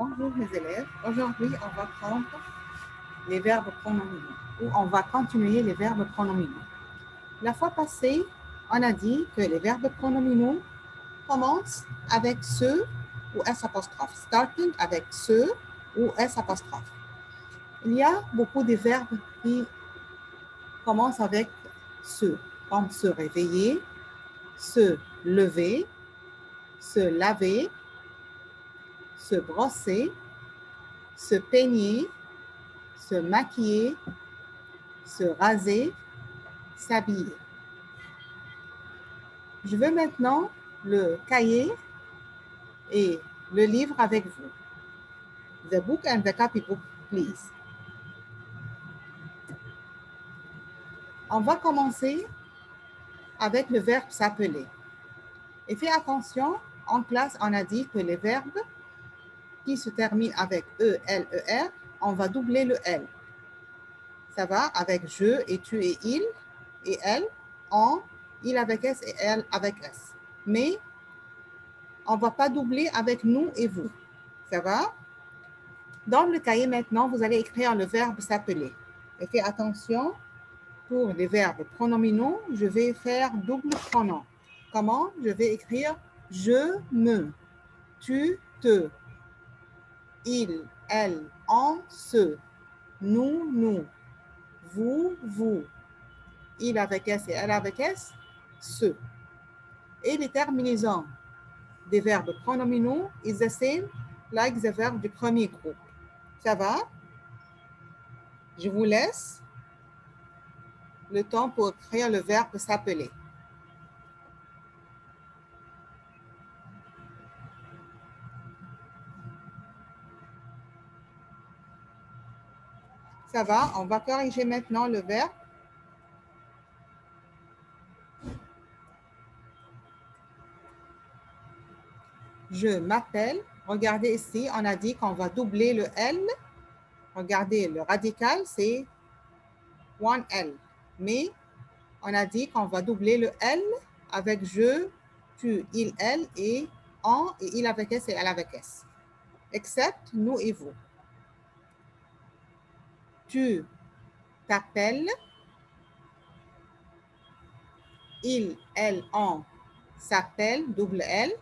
Bonjour mes élèves. Aujourd'hui, on va prendre les verbes pronominaux ou on va continuer les verbes pronominaux. La fois passée, on a dit que les verbes pronominaux commencent avec ce ou S apostrophe, starting avec ce ou S apostrophe. Il y a beaucoup de verbes qui commencent avec ce, comme se réveiller, se lever, se laver, se brosser, se peigner, se maquiller, se raser, s'habiller. Je veux maintenant le cahier et le livre avec vous. The book and the copybook, please. On va commencer avec le verbe s'appeler. Et fais attention, en classe, on a dit que les verbes qui se terminent avec E, L, E, R, on va doubler le L. Ça va avec je et tu et il et elle, en il avec S et elle avec S. Mais on ne va pas doubler avec nous et vous. Ça va? Dans le cahier maintenant, vous allez écrire le verbe s'appeler. Et faites attention, pour les verbes pronominaux, je vais faire double pronom. Comment? Je vais écrire je, me, tu, te, il, elle, on, se, nous, vous, il avec S et elle avec S, ce. Et les terminaisons des verbes pronominaux is the same like the verbe du premier groupe. Ça va? Je vous laisse le temps pour écrire le verbe s'appeler. Ça va? On va corriger maintenant le verbe. Je m'appelle. Regardez ici, on a dit qu'on va doubler le L. Regardez, le radical, c'est 1L. Mais on a dit qu'on va doubler le L avec je, tu, il, elle et on et il avec S et elle avec S. Except nous et vous. Tu t'appelles. Il, elle, on s'appelle, double L.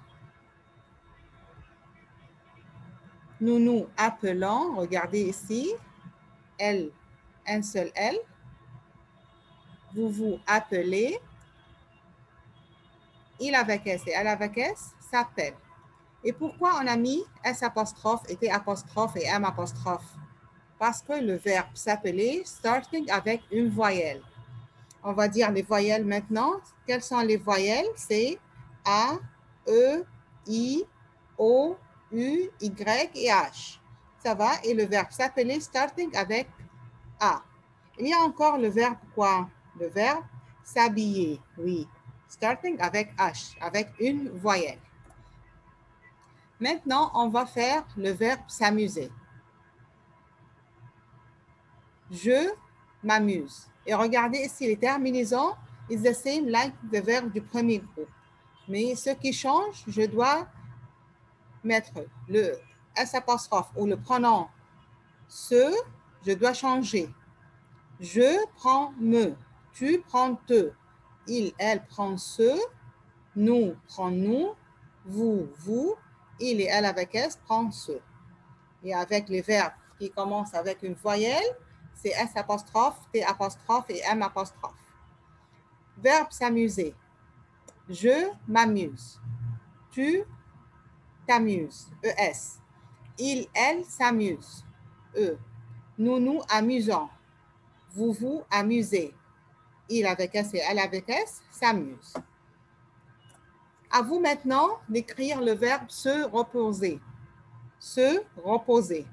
Nous nous appelons, regardez ici, elle, un seul L. Vous vous appelez. Il avec S et elle avec S s'appelle. Et pourquoi on a mis S apostrophe et T apostrophe et M apostrophe? Parce que le verbe s'appeler starting avec une voyelle. On va dire les voyelles maintenant. Quelles sont les voyelles? C'est A, E, I, O, U, Y et H. Ça va? Et le verbe s'appeler starting avec A. Il y a encore le verbe quoi? Le verbe s'habiller, oui. Starting avec H, avec une voyelle. Maintenant, on va faire le verbe s'amuser. Je m'amuse. Et regardez ici, les terminaisons is the same like the verbe du premier groupe. Mais ce qui change, je dois mettre le S apostrophe ou le pronom se, je dois changer. Je prends me, tu prends te, il, elle prend ce, nous prend nous, vous, il et elle avec S prend ce. Et avec les verbes qui commencent avec une voyelle, c'est S apostrophe, T apostrophe et M apostrophe. Verbe s'amuser. Je m'amuse. Tu t'amuses. ES. Il, elle s'amuse. E. Nous nous amusons. Vous vous amusez. Il avec S et elle avec S s'amuse. À vous maintenant d'écrire le verbe se reposer. Se reposer.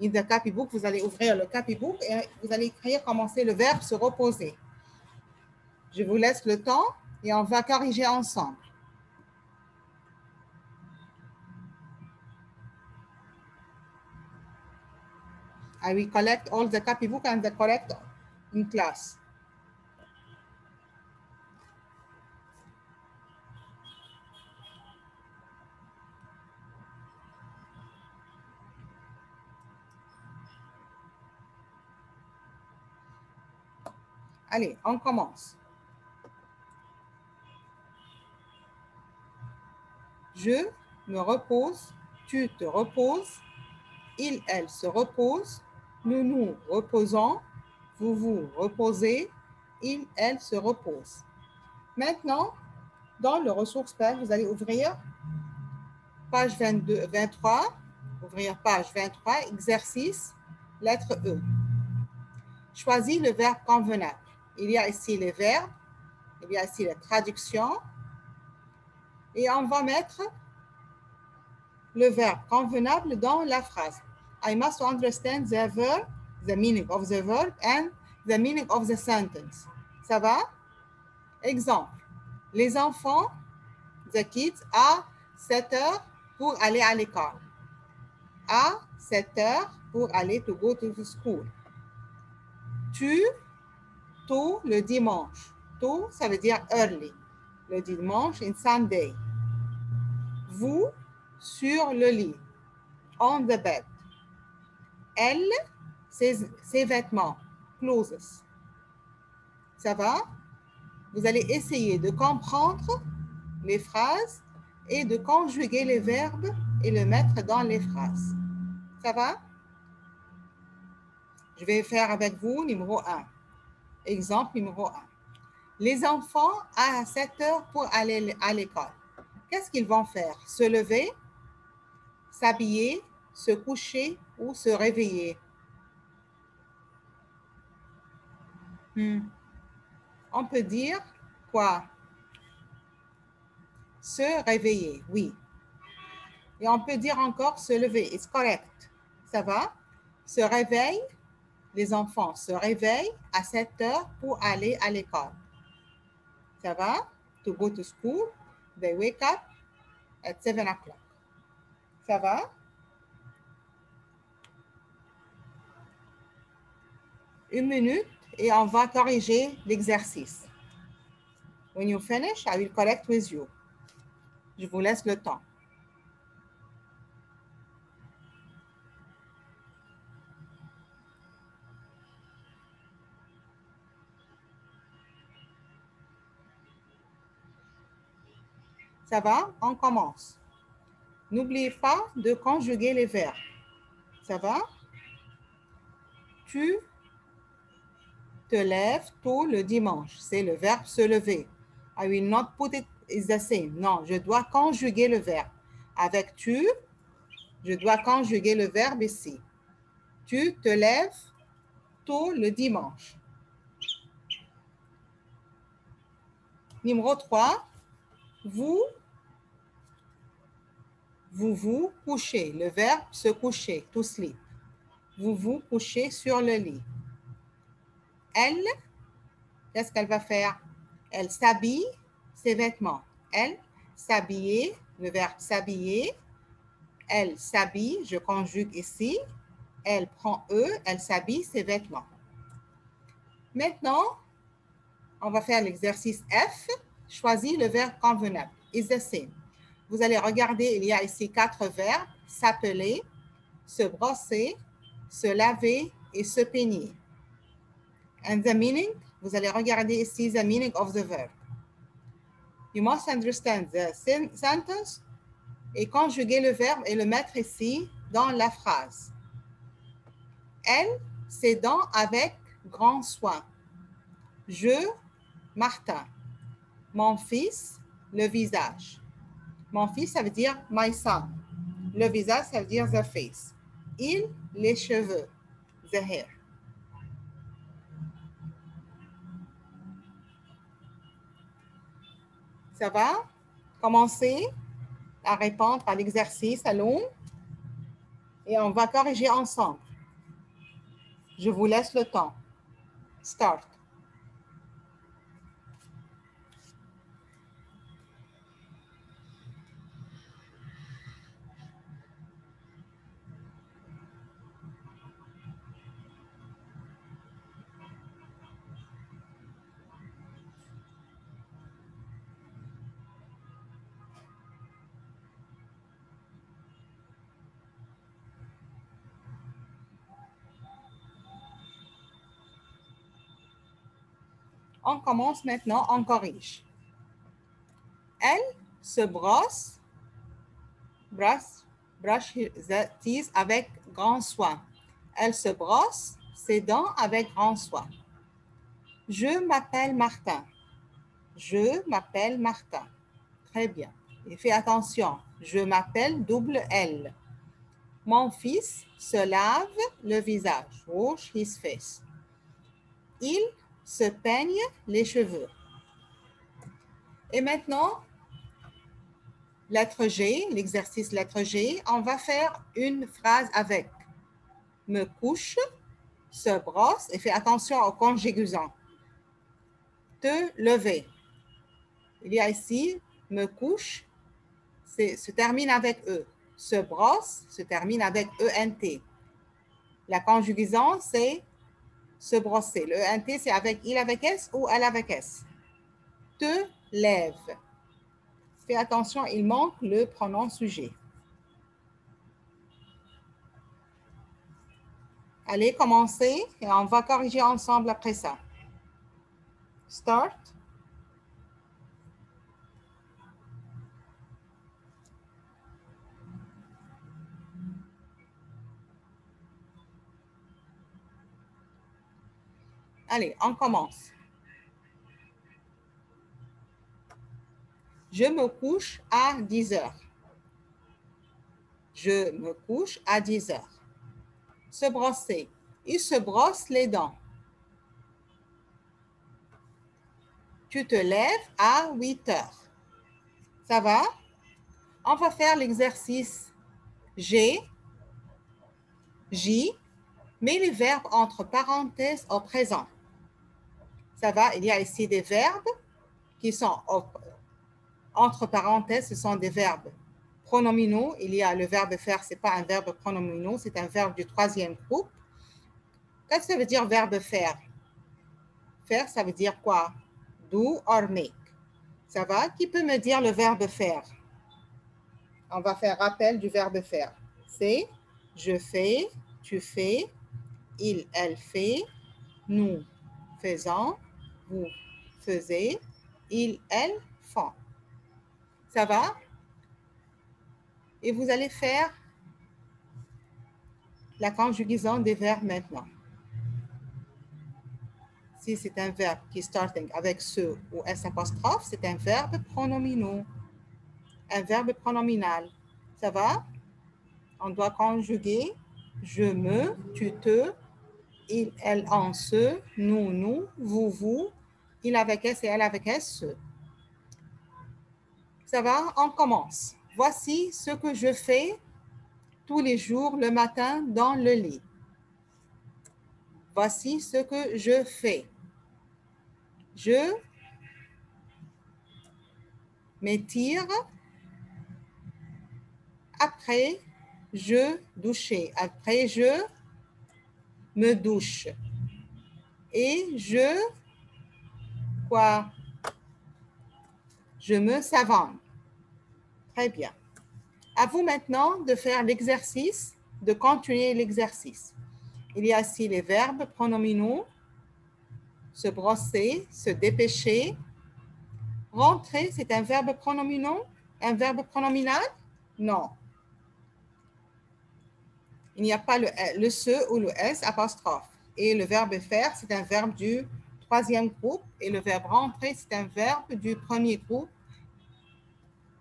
In the copybook, vous allez ouvrir le copybook et vous allez écrire, commencer le verbe se reposer. Je vous laisse le temps et on va corriger ensemble. I will collect all the copybook and the correct in class. Allez, on commence. Je me repose, tu te reposes, il, elle se repose, nous nous reposons, vous vous reposez, il, elle se repose. Maintenant, dans le ressource page, vous allez ouvrir page 22, 23, ouvrir page 23, exercice, lettre E. Choisis le verbe convenable. Il y a ici les verbes, il y a ici la traduction, et on va mettre le verbe convenable dans la phrase. I must understand the verb, the meaning of the verb and the meaning of the sentence. Ça va? Exemple. Les enfants, the kids, à 7 heures pour aller à l'école. À 7 heures pour aller to go to school. Tu, tôt le dimanche. Tôt, ça veut dire early. Le dimanche, in Sunday. Vous, sur le lit. On the bed. Elle, ses vêtements. Clothes. Ça va? Vous allez essayer de comprendre les phrases et de conjuguer les verbes et le mettre dans les phrases. Ça va? Je vais faire avec vous numéro 1. Exemple numéro 1. Les enfants à 7 heures pour aller à l'école. Qu'est-ce qu'ils vont faire? Se lever, s'habiller, se coucher ou se réveiller? On peut dire quoi? Se réveiller, oui. Et on peut dire encore se lever, it's correct. Ça va? Se réveille, les enfants se réveillent à 7 heures pour aller à l'école. Ça va? To go to school, they wake up at 7 o'clock. Ça va? Une minute et on va corriger l'exercice. When you finish, I will correct with you. Je vous laisse le temps. Ça va? On commence. N'oubliez pas de conjuguer les verbes. Ça va? Tu te lèves tôt le dimanche. C'est le verbe se lever. I will not put it is the same. Non, je dois conjuguer le verbe. Avec tu, je dois conjuguer le verbe ici. Tu te lèves tôt le dimanche. Numéro 3, vous vous couchez. Le verbe se coucher, to sleep. Vous vous couchez sur le lit. Elle, qu'est-ce qu'elle va faire? Elle s'habille, ses vêtements. Elle s'habiller, le verbe s'habiller. Elle s'habille, je conjugue ici. Elle prend eux, elle s'habille, ses vêtements. Maintenant, on va faire l'exercice F. Choisis le verbe convenable. Is the same. Vous allez regarder, il y a ici 4 verbes. S'appeler, se brosser, se laver et se peigner. And the meaning, vous allez regarder ici the meaning of the verb. You must understand the sentence et conjuguer le verbe et le mettre ici dans la phrase. Elle, ses dents avec grand soin. Je, Martin. Mon fils, le visage. Mon fils, ça veut dire my son. Le visage, ça veut dire the face. Il, les cheveux, the hair. Ça va? Commencez à répondre à l'exercice. Allons. Et on va corriger ensemble. Je vous laisse le temps. Start. On commence maintenant, on corrige. Elle se brosse, brush the teeth avec grand soin. Elle se brosse ses dents avec grand soin. Je m'appelle Martin. Je m'appelle Martin. Très bien. Et fais attention. Je m'appelle double L. Mon fils se lave le visage. Wash his face. Il se peigne les cheveux. Et maintenant, lettre G, l'exercice lettre G, on va faire une phrase avec me couche, se brosse, et fais attention aux conjugaisons. Te lever. Il y a ici me couche, se termine avec E. Se brosse se termine avec ENT. La conjugaison, c'est se brosser. Le ENT, c'est avec il avec S ou elle avec S. Te lève. Fais attention, il manque le pronom sujet. Allez, commencez et on va corriger ensemble après ça. Start. Allez, on commence. Je me couche à 10 heures. Je me couche à 10 heures. Se brosser. Il se brosse les dents. Tu te lèves à 8 heures. Ça va? On va faire l'exercice G, J, mais les verbes entre parenthèses au présent. Ça va? Il y a ici des verbes qui sont entre parenthèses, ce sont des verbes pronominaux. Il y a le verbe faire, ce n'est pas un verbe pronominaux, c'est un verbe du troisième groupe. Qu'est-ce que ça veut dire verbe faire? Faire, ça veut dire quoi? Do or make. Ça va? Qui peut me dire le verbe faire? On va faire rappel du verbe faire. C'est je fais, tu fais, il, elle fait, nous faisons, vous faisiez, ils, elles font. Ça va? Et vous allez faire la conjugaison des verbes maintenant. Si c'est un verbe qui est starting avec ce ou S apostrophe, c'est un verbe pronominal. Un verbe pronominal. Ça va? On doit conjuguer je me, tu te, il, elle, on, se, nous, vous, il avec S et elle avec S, se. Ça va? On commence. Voici ce que je fais tous les jours le matin dans le lit. Voici ce que je fais. Je m'étire. Après, je doucher. Après, je me douche. Et je, quoi? Je me savonne. Très bien. À vous maintenant de faire l'exercice, de continuer l'exercice. Il y a ici les verbes pronominaux. Se brosser, se dépêcher. Rentrer, c'est un verbe pronominal? Un verbe pronominal? Non. Il n'y a pas le se ou le s apostrophe. Et le verbe faire, c'est un verbe du troisième groupe. Et le verbe rentrer, c'est un verbe du premier groupe.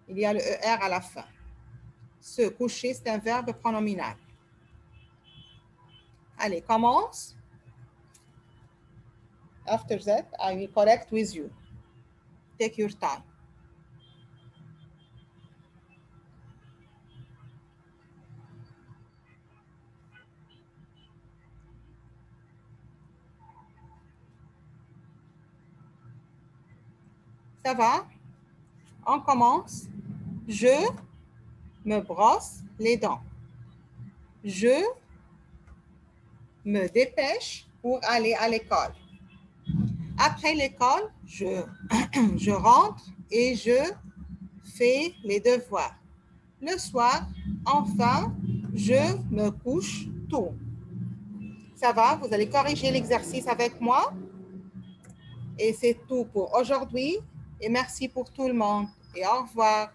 Il y a le er à la fin. Se coucher, c'est un verbe pronominal. Allez, commence. After that, I will correct with you. Take your time. Ça va? On commence. Je me brosse les dents. Je me dépêche pour aller à l'école. Après l'école, je rentre et je fais les devoirs. Le soir, enfin, je me couche tôt. Ça va? Vous allez corriger l'exercice avec moi? Et c'est tout pour aujourd'hui. Et merci pour tout le monde. Et au revoir.